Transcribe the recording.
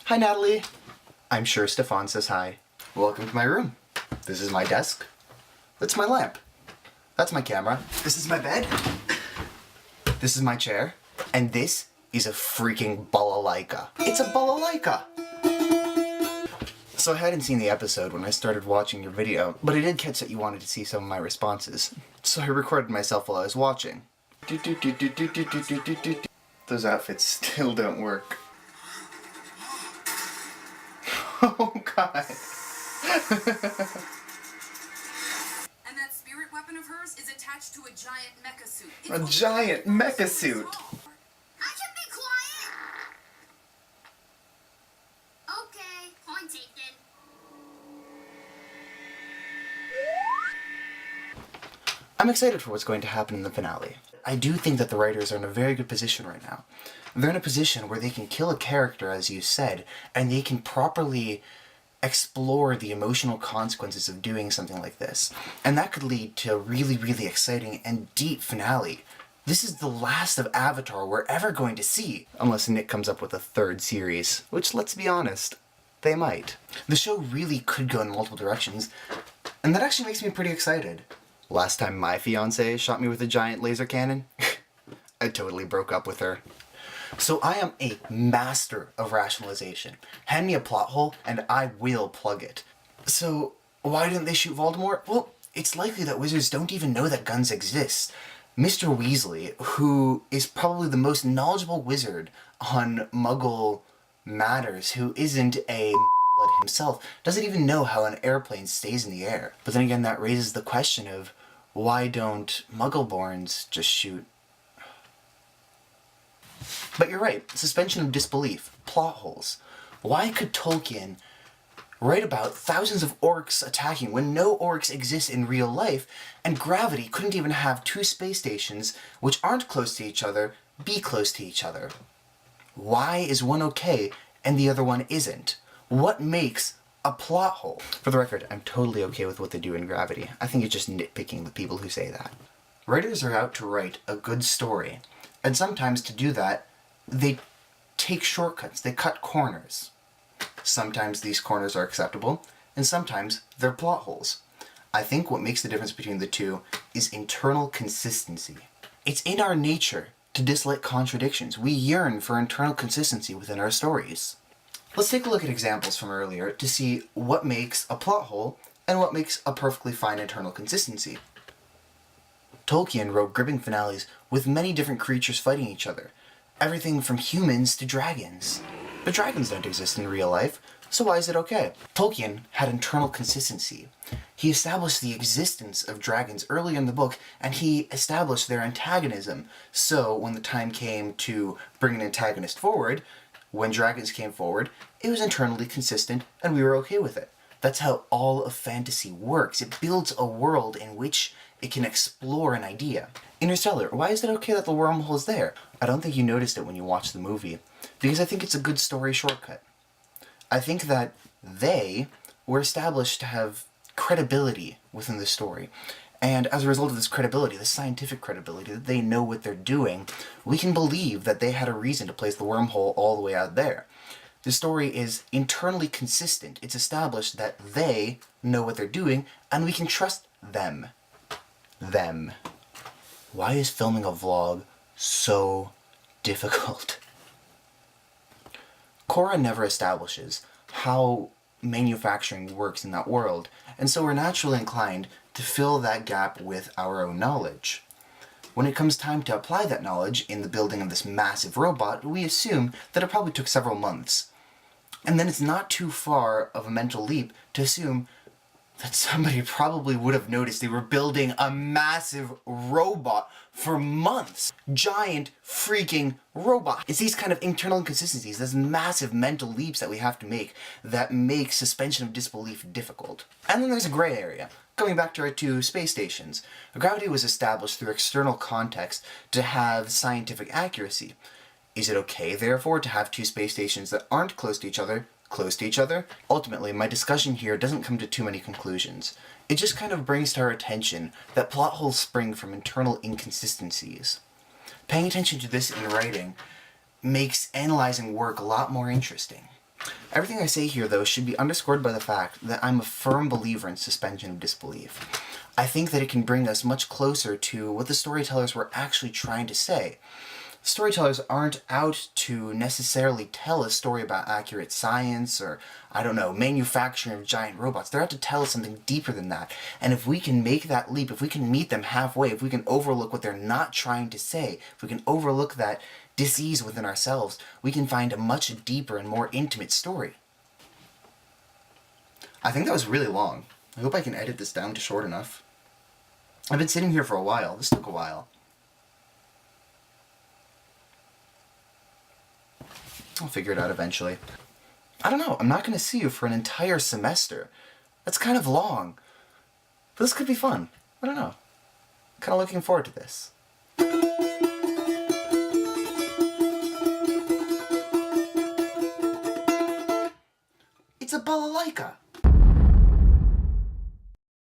Hi, Natalie. I'm sure Stefan says hi. Welcome to my room. This is my desk. That's my lamp. That's my camera. This is my bed. This is my chair. And this is a freaking balalaika. It's a balalaika! So I hadn't seen the episode when I started watching your video, but I did catch that you wanted to see some of my responses. So I recorded myself while I was watching. Those outfits still don't work. Oh god. And that spirit weapon of hers is attached to a giant mecha suit. A giant mecha suit. I can be quiet. Okay, point taken. I'm excited for what's going to happen in the finale. I do think that the writers are in a very good position right now. They're in a position where they can kill a character, as you said, and they can properly explore the emotional consequences of doing something like this. And that could lead to a really, really exciting and deep finale. This is the last of Avatar we're ever going to see, unless Nick comes up with a third series, which, let's be honest, they might. The show really could go in multiple directions, and that actually makes me pretty excited. Last time my fiancée shot me with a giant laser cannon, I totally broke up with her. So I am a master of rationalization. Hand me a plot hole and I will plug it. So why didn't they shoot Voldemort? Well, it's likely that wizards don't even know that guns exist. Mr. Weasley, who is probably the most knowledgeable wizard on Muggle matters, who isn't a himself, doesn't even know how an airplane stays in the air. But then again, that raises the question of, why don't Muggleborns just shoot? But you're right, suspension of disbelief, plot holes. Why could Tolkien write about thousands of orcs attacking when no orcs exist in real life, and gravity couldn't even have two space stations, which aren't close to each other, be close to each other? Why is one okay and the other one isn't? What makes a plot hole? For the record, I'm totally okay with what they do in Gravity. I think it's just nitpicking the people who say that. Writers are out to write a good story, and sometimes to do that, they take shortcuts, they cut corners. Sometimes these corners are acceptable, and sometimes they're plot holes. I think what makes the difference between the two is internal consistency. It's in our nature to dislike contradictions. We yearn for internal consistency within our stories. Let's take a look at examples from earlier to see what makes a plot hole and what makes a perfectly fine internal consistency. Tolkien wrote gripping finales with many different creatures fighting each other. Everything from humans to dragons. But dragons don't exist in real life, so why is it okay? Tolkien had internal consistency. He established the existence of dragons early in the book, and he established their antagonism. So when the time came to bring an antagonist forward, when dragons came forward, it was internally consistent, and we were okay with it. That's how all of fantasy works. It builds a world in which it can explore an idea. Interstellar, why is it okay that the wormhole is there? I don't think you noticed it when you watched the movie, because I think it's a good story shortcut. I think that they were established to have credibility within the story. And as a result of this credibility, this scientific credibility, that they know what they're doing, we can believe that they had a reason to place the wormhole all the way out there. The story is internally consistent. It's established that they know what they're doing, and we can trust them. Them. Why is filming a vlog so difficult? Korra never establishes how manufacturing works in that world, and so we're naturally inclined to fill that gap with our own knowledge. When it comes time to apply that knowledge in the building of this massive robot, we assume that it probably took several months. And then it's not too far of a mental leap to assume that somebody probably would have noticed they were building a massive robot for months. Giant freaking robot. It's these kind of internal inconsistencies, these massive mental leaps that we have to make that make suspension of disbelief difficult. And then there's a gray area. Going back to our two space stations. Gravity was established through external context to have scientific accuracy. Is it okay, therefore, to have two space stations that aren't close to each other? Ultimately, my discussion here doesn't come to too many conclusions. It just kind of brings to our attention that plot holes spring from internal inconsistencies. Paying attention to this in writing makes analyzing work a lot more interesting. Everything I say here, though, should be underscored by the fact that I'm a firm believer in suspension of disbelief. I think that it can bring us much closer to what the storytellers were actually trying to say. Storytellers aren't out to necessarily tell a story about accurate science or, I don't know, manufacturing of giant robots. They're out to tell us something deeper than that. And if we can make that leap, if we can meet them halfway, if we can overlook what they're not trying to say, if we can overlook that dis-ease within ourselves, we can find a much deeper and more intimate story. I think that was really long. I hope I can edit this down to short enough. I've been sitting here for a while. This took a while. I'll figure it out eventually. I don't know, I'm not going to see you for an entire semester. That's kind of long. But this could be fun. I don't know. I'm kind of looking forward to this. It's a balalaika!